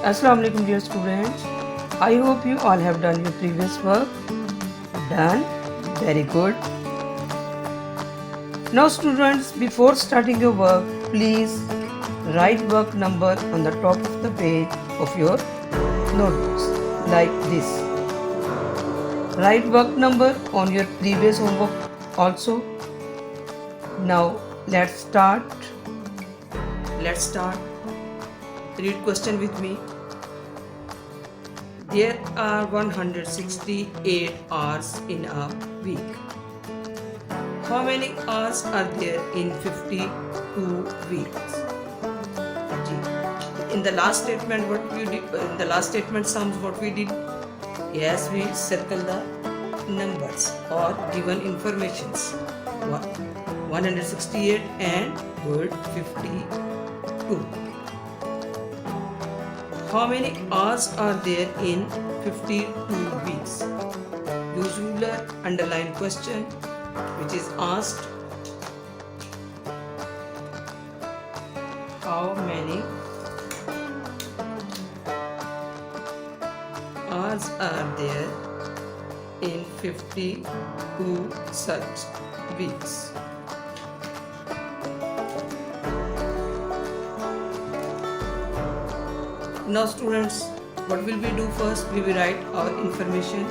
Assalamu alaikum dear students. I hope you all have done your previous work. Done? Very good. Now students, before starting your work, please write work number on the top of the page of your notebooks like this. Write work number on your previous homework also. Now let's start. Read question with me. There are 168 hours in a week. How many hours are there in 52 weeks? In the last statement, what we did? In the last statement sums, what we did? Yes, we circle the numbers or given informations. 168 and word 52. How many hours are there in 52 weeks? Use ruler, underline question which is asked. How many hours are there in 52 such weeks? Now students, what will we do first? We will write our information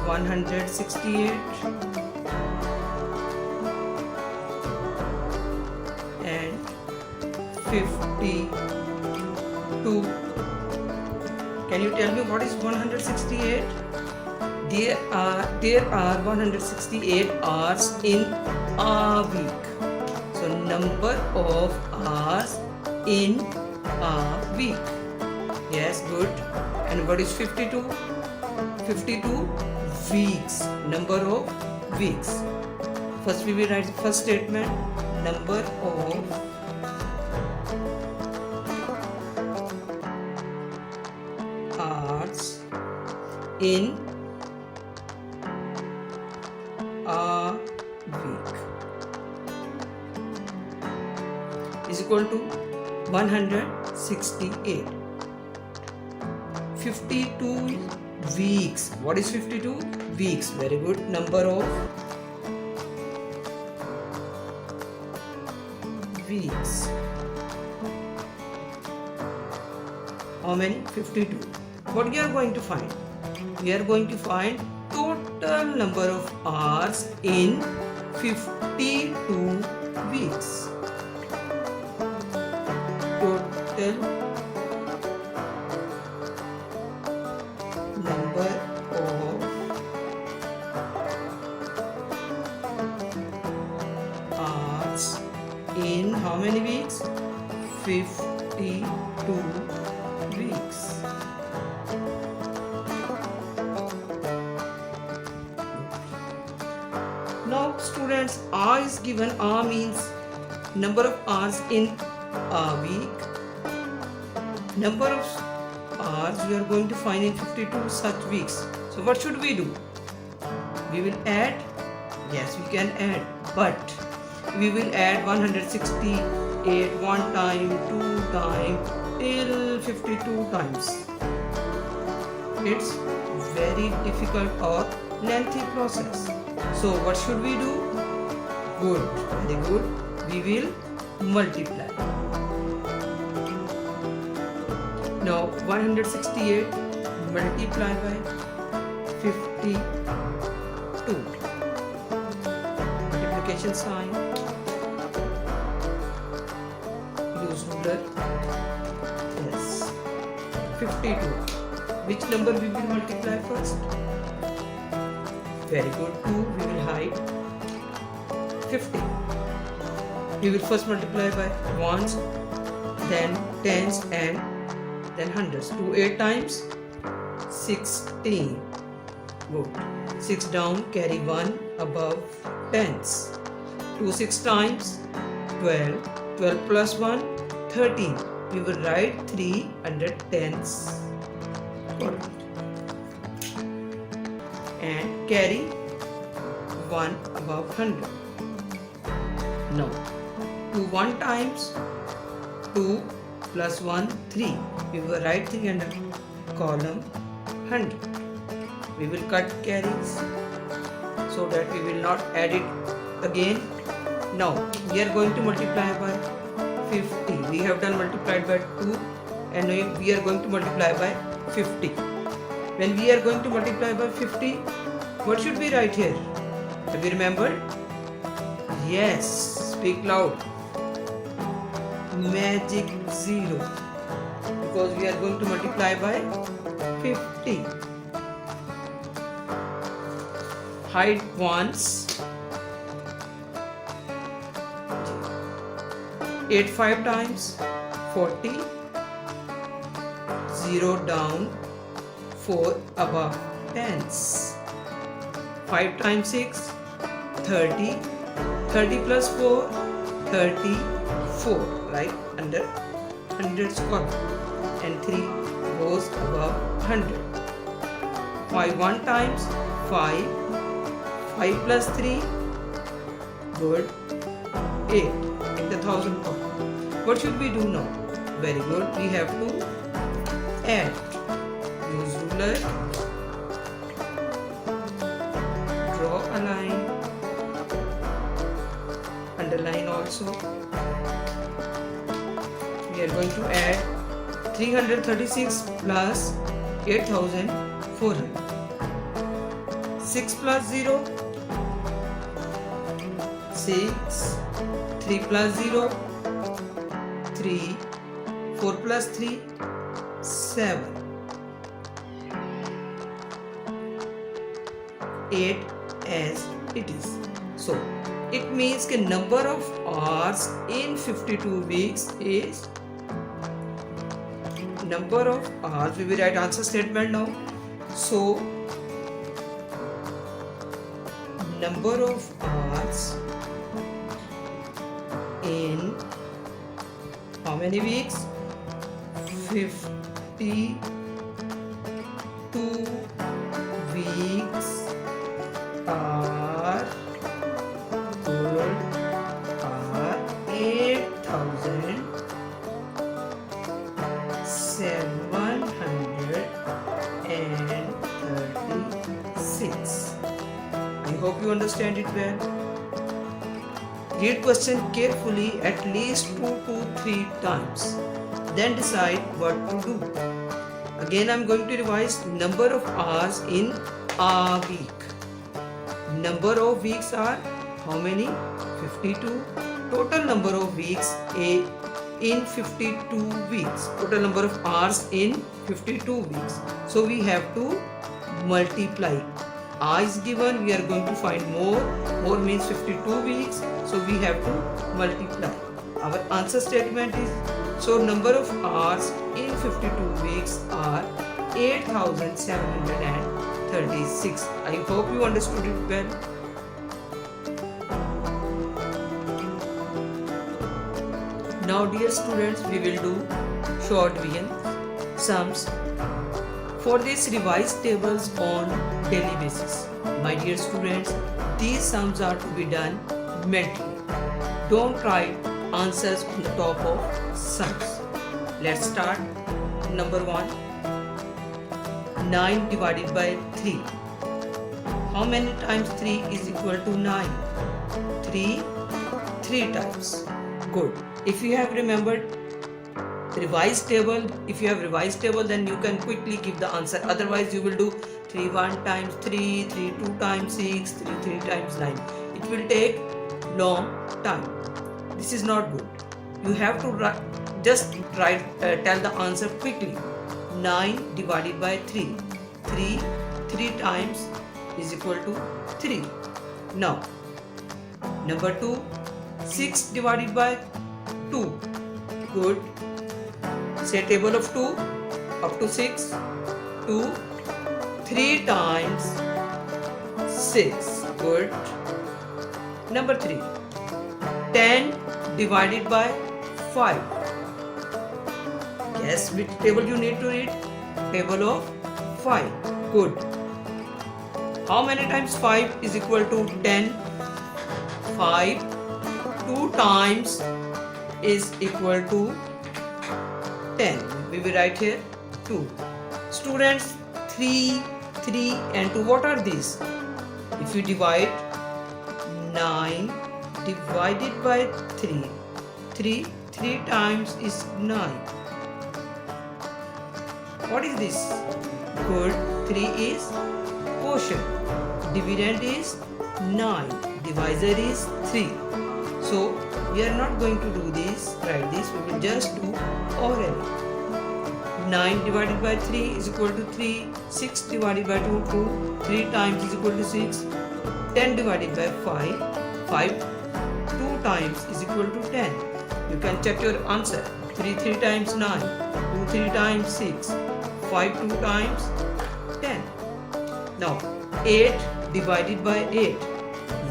168 and 52. Can you tell me what is 168? There are 168 hours in a week. So number of hours in a week. Yes, good. And what is 52? 52 weeks. Number of weeks. First we will write the first statement. Number of hours in a week is equal to 168. 52 weeks. What is 52 weeks? Very good. Number of weeks. How many? 52. What we are going to find? We are going to find total number of hours in 52 weeks. Total number of hours in how many weeks? 52 weeks. Now students, A is given. A means number of hours in a week. Number of hours we are going to find in 52 such weeks. So what should we do? We will add. Yes, we can add, but we will add 168 one time, two times, till 52 times. It's very difficult or lengthy process. So what should we do? Good, very good. We will multiply. Now 168 multiply by 52. Multiplication sign. Use ruler. Yes. 52. Which number we will multiply first? Very good. 2 we will hide. 50. We will first multiply by ones, then tens and then hundreds. 2 8 times 16. Good. 6 down, carry 1 above tens. 2 6 times 12. 12 plus 1 13. We will write 3 under tens. Good. And carry 1 above 100. Now 2 1 times 2 plus 1, 3. We will write 3 under column 100. We will cut carries so that we will not add it again. Now we are going to multiply by 50. We have done multiplied by 2 and we are going to multiply by 50. When we are going to multiply by 50, what should we write here? Have you remembered? Yes, speak loud. Magic 0, because we are going to multiply by 50. Hide ones. 8 5 times 40. 0 down, 4 above, tens. 5 times 6, 30. 30 plus 4, 34, right under 100's column, and 3 goes above 100. 5 1 times 5. 5 plus 3, good, 8 in the thousand column. What should we do now? Very good, we have to add. Use ruler, draw a line, underline also. We are going to add 336 plus 8400. 6 plus 0, 6. 3 plus 0, 3. 4 plus 3, 7. 8 as it is. So it means the number of hours in 52 weeks is number of hours. We will write answer statement now. So number of hours in how many weeks? 52 weeks are 8,736. I hope you understand it well. Read question carefully at least 2 to 3 times. Then decide what to do. Again, I am going to revise number of hours in a week. Number of weeks are how many? 52. Total number of weeks in 52 weeks. Total number of hours in 52 weeks. So we have to multiply. A is given, we are going to find more. More means 52 weeks. So we have to multiply. Our answer statement is, so number of hours in 52 weeks are 8,736. I hope you understood it well. Now dear students, we will do short division sums. For this, revise tables on daily basis. My dear students, these sums are to be done mentally. Don't write answers on the top of sums. Let's start. Number 1. 9 divided by 3. How many times 3 is equal to 9? 3 times. Good. If you have remembered revised table, then you can quickly give the answer. Otherwise you will do 3 1 times 3, 3 2 times 6, 3 3 times 9. It will take long time. This is not good. You have to tell the answer quickly. 9 divided by 3. 3 times is equal to 3. Now, number 2. 6 divided by 2. Good. Say table of 2 up to 6. 2. 3 times 6. Good. Number 3. 10 divided by 5. Guess which table you need to read? Table of 5. Good. How many times 5 is equal to 10? 5. 2 times is equal to 10. We will write here 2. Students, 3, 3 and 2. What are these? If you divide 9 divided by 3, 3 times is 9. What is this? Good. 3 is quotient. Dividend is 9. Divisor is 3. So we are not going to do this, write this. We will just do orally. 9 divided by 3 is equal to 3. 6 divided by 2, 2. 3 times is equal to 6. 10 divided by 5. 5 2 times is equal to 10. You can check your answer. 3 3 times 9. 2 3 times 6. 5 2 times 10. Now 8 divided by 8.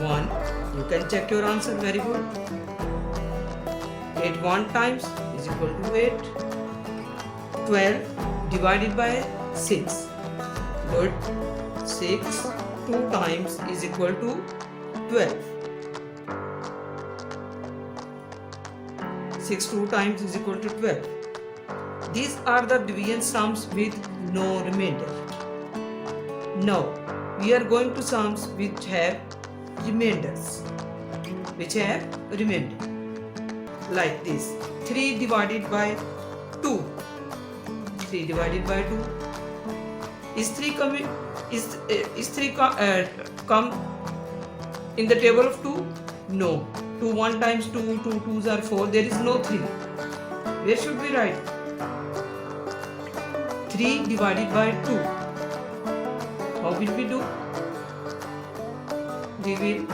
1. You can check your answer. Very good. 8 1 times is equal to 8. 12 divided by 6. Good. 6 2 times is equal to 12. 6 2 times is equal to 12. These are the division sums with no remainder. Now we are going to sums which have remainders. Like this. 3 divided by 2. 3 divided by 2. Is 3 coming? Is 3 come in the table of 2? No. 2 1 times 2, 2 2s are 4. There is no 3. Where should we write? 3 divided by 2. How will we do? We will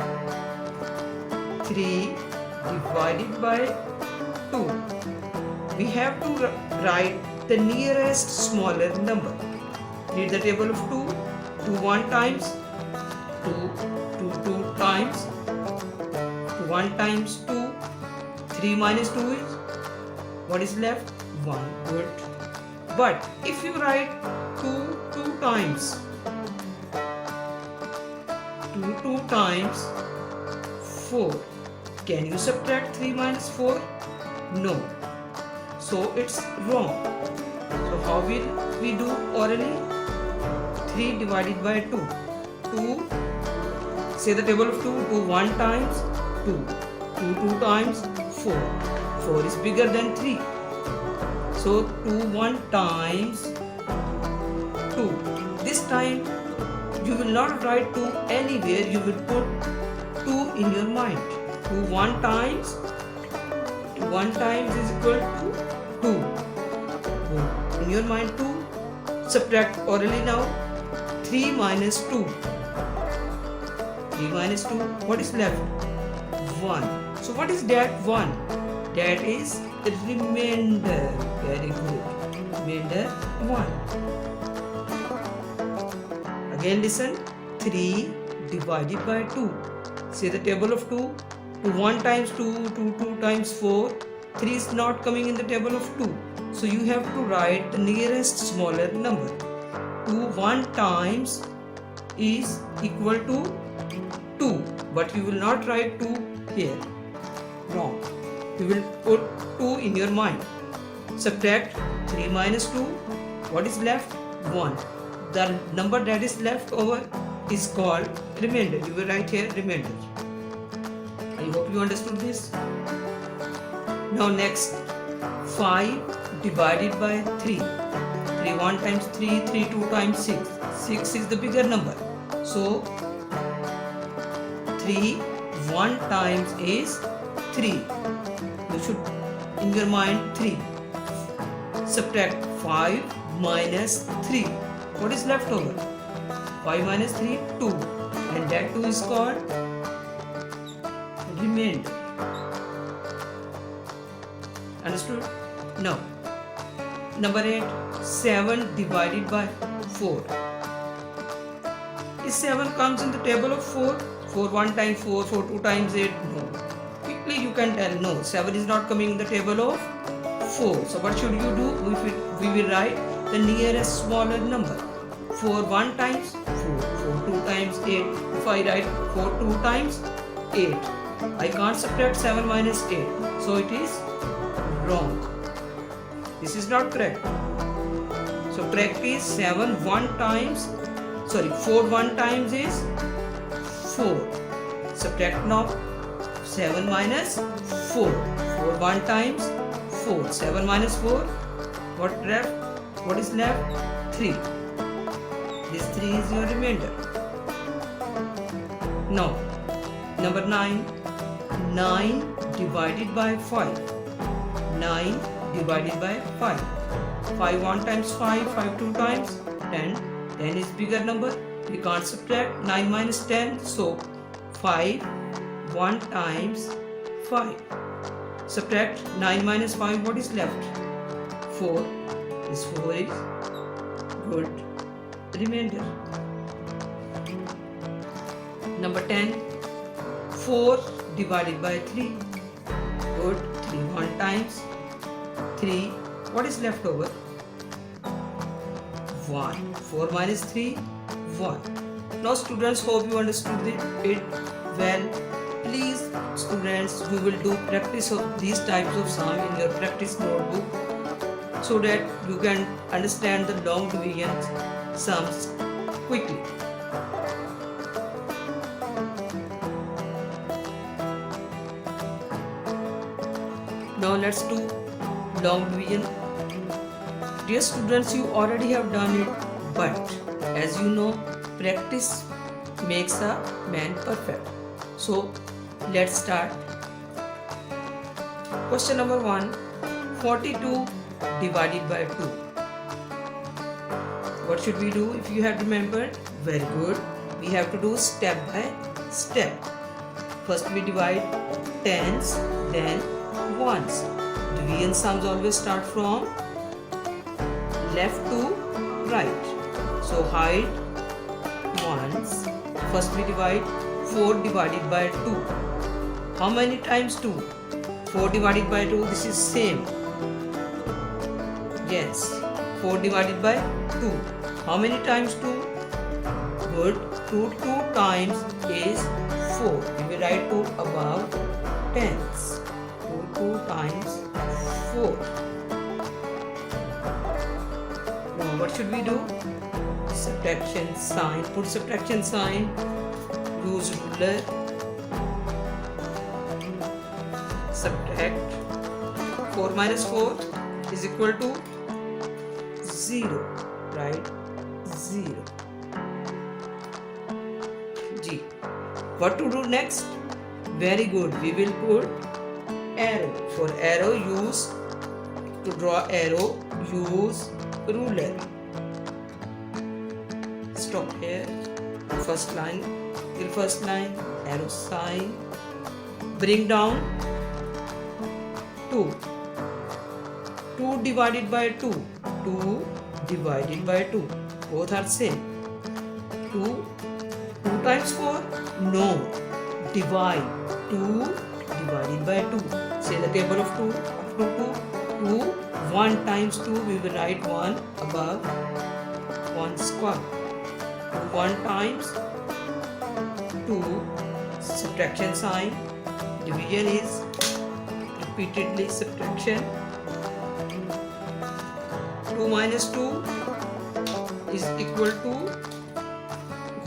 3 divided by 2. We have to write the nearest smaller number. Read the table of 2. 2 1 times 2, 2 2 times 1 times 2. 3 minus 2 is, what is left? 1. Good. But if you write 2 2 times 4, can you subtract 3 minus 4? No. So it's wrong. So how will we do orally? 3 divided by 2. 2, say the table of 2. 2 1 times 2. 2 2 times 4. 4 is bigger than 3. So 2 1 times 2. This time you will not write 2 anywhere. You will put 2 in your mind. 2 1 times is equal to 2. In your mind 2. Subtract orally now. 3 minus 2. 3 minus 2. What is left? 1. So what is that 1? That is the remainder. Very good. Remainder 1. Again listen. 3 divided by 2. Say the table of 2. 2 1 times 2, 2 2 times 4. 3 is not coming in the table of 2. So you have to write the nearest smaller number. 2 1 times is equal to 2. But you will not write 2 here. Wrong. You will put 2 in your mind. Subtract 3 minus 2. What is left? 1. The number that is left over is called remainder. You will write here remainder. I hope you understood this. Now next, 5 divided by 3. 3 1 times 3, 3 2 times 6. 6 is the bigger number. So 3 1 times is 3. You should in your mind 3. Subtract 5 minus 3. What is left over? 5 minus 3, 2. And that 2 is called remainder. Understood? Now, number 8, 7 divided by 4. Is 7 comes in the table of 4? 4 1 times 4, 4 2 times 8? No. Quickly you can tell, no, 7 is not coming in the table of 4. So what should you do? We will write the nearest smaller number. 4 1 times 4, 4 2 times 8. If I write 4 2 times 8, I can't subtract 7 minus 8. So it is wrong. This is not correct. So correct is 4 1 times is 4. Subtract now 7 minus 4. 4 1 times 4. 7 minus 4. What left? What is left? 3. This 3 is your remainder. Now, number 9. 9 divided by 5. 9 divided by 5. 5 1 times 5. 5 2 times 10. 10 is bigger number. We can't subtract 9 minus 10. So, 5 1 times 5. Subtract 9 minus 5. What is left? 4. This 4 is good remainder. Number 10. 4 divided by 3. Good. 3 1 times 3. What is left over? 1. 4 minus 3. 1. Now students, hope you understood it well. Please students, you will do practice of these types of sum in your practice notebook so that you can understand the long division sums quickly. Now let's do long division. Dear students, you already have done it, but as you know, practice makes a man perfect. So let's start. Question number 1. 42 divided by 2. What should we do? If you have remembered, very good. We have to do step by step. First we divide tens, then ones. Division sums always start from left to right. So hide ones. First we divide 4 divided by 2. How many times 2? 4 divided by 2, this is same. Yes, 4 divided by 2. How many times 2? Good. 2 times is 4. We will write 2 above tens. 2 times 4. Now what should we do? Subtraction sign. Put subtraction sign. Use ruler. Subtract. 4 minus 4 is equal to 0. Right? 0. G. What to do next? Very good. We will put arrow. For arrow, to draw arrow, use ruler. Stop here. First line. Till first line. Arrow sign. Bring down 2. 2 divided by 2. 2 divided by 2. Both are same. 2 times 4? No. Divide. 2 divided by 2. Say the table of 2. Up to 2. 2. 1 times 2. We will write 1 above 1 square. 1 times 2. Subtraction sign. Division is repeatedly subtraction. 2 minus 2 is equal to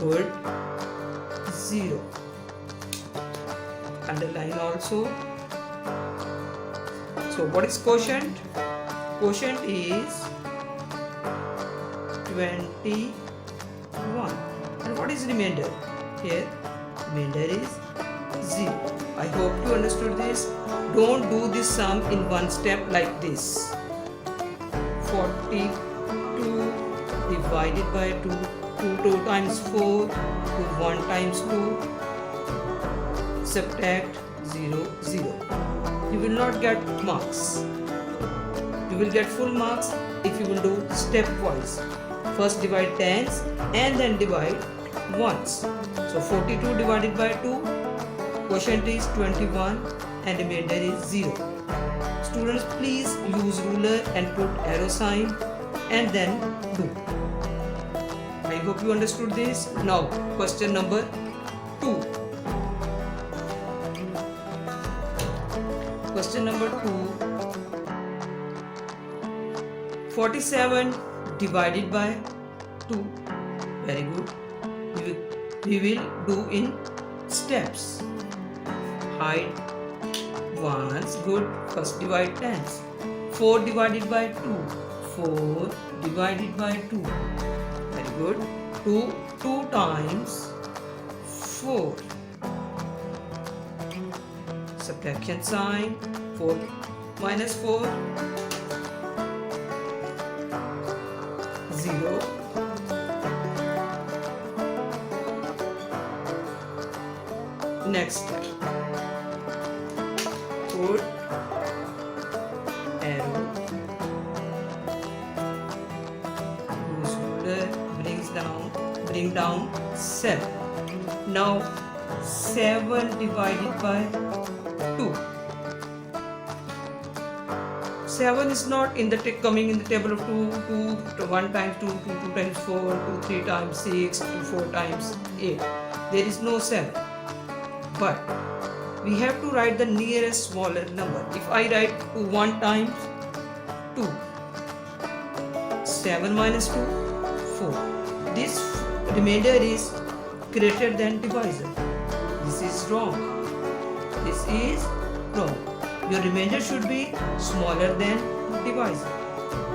good 0. Underline also. So what is quotient? Quotient is 21. And what is remainder? Here remainder is 0. I hope you understood this. Don't do this sum in one step like this. 42 divided by 2. 2 times 4. 1 times 2. Subtract 0, 0. You will not get marks. You will get full marks if you will do stepwise. First divide tens and then divide ones. So 42 divided by 2. Quotient is 21 and remainder is 0. Students, please use ruler and put arrow sign and then do. I hope you understood this. Now question number 2. Question number 2. 47 divided by 2. Very good. We will do in steps. Hide ones. Good. First divide tens. 4 divided by 2. 4 divided by 2. Very good. 2 times 4. Subtraction sign. 4 minus 4. 0. Next step. Put arrow. Use ruler. Bring down 7. Now 7 divided by 2. 7 is not in the coming in the table of 2, 1 times 2, 2 times 4, 2, 3 times 6, 2, 4 times 8. There is no 7. But we have to write the nearest smaller number. If I write 1 times 2, 7 minus 2, 4. This remainder is greater than divisor. This is wrong. This is wrong. Your remainder should be smaller than divisor.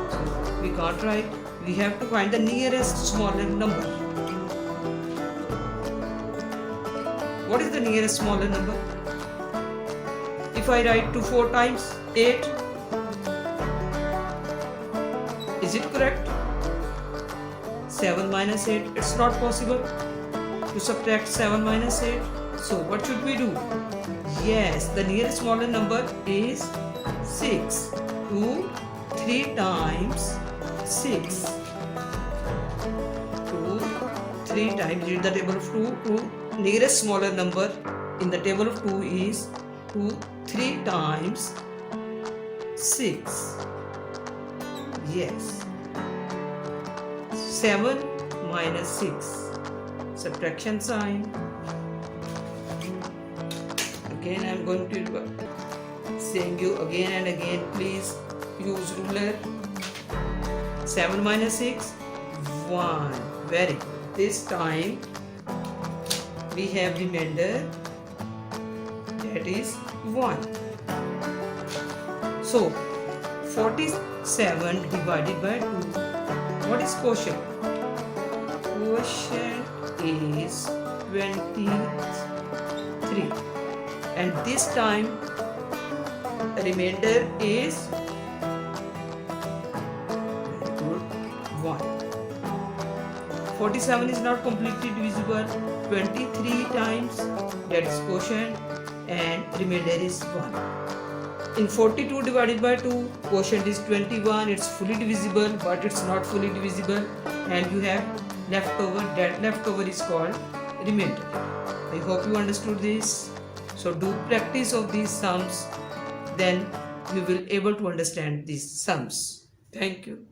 So we can't write. We have to find the nearest smaller number. What is the nearest smaller number? If I write 2 4 times 8, is it correct? 7 minus 8, it's not possible to subtract 7 minus 8. So what should we do? Yes, the nearest smaller number is 6. 2, 3 times 6. 2, 3 times, read the table of 2. Nearest smaller number in the table of 2 is 2, 3 times 6. Yes. 7 minus 6. Subtraction sign. Again, I am going to saying you again and again, please use ruler. 7 minus 6, 1. Very good. This time we have remainder, that is 1. So 47 divided by 2. What is quotient? Quotient is 23. And this time remainder is 1. 47 is not completely divisible. 23 times, that is quotient, and remainder is 1. In 42 divided by 2, quotient is 21. It's fully divisible, but it's not fully divisible, and you have leftover. That leftover is called remainder. I hope you understood this. So do practice of these sums, then you will able to understand these sums. Thank you.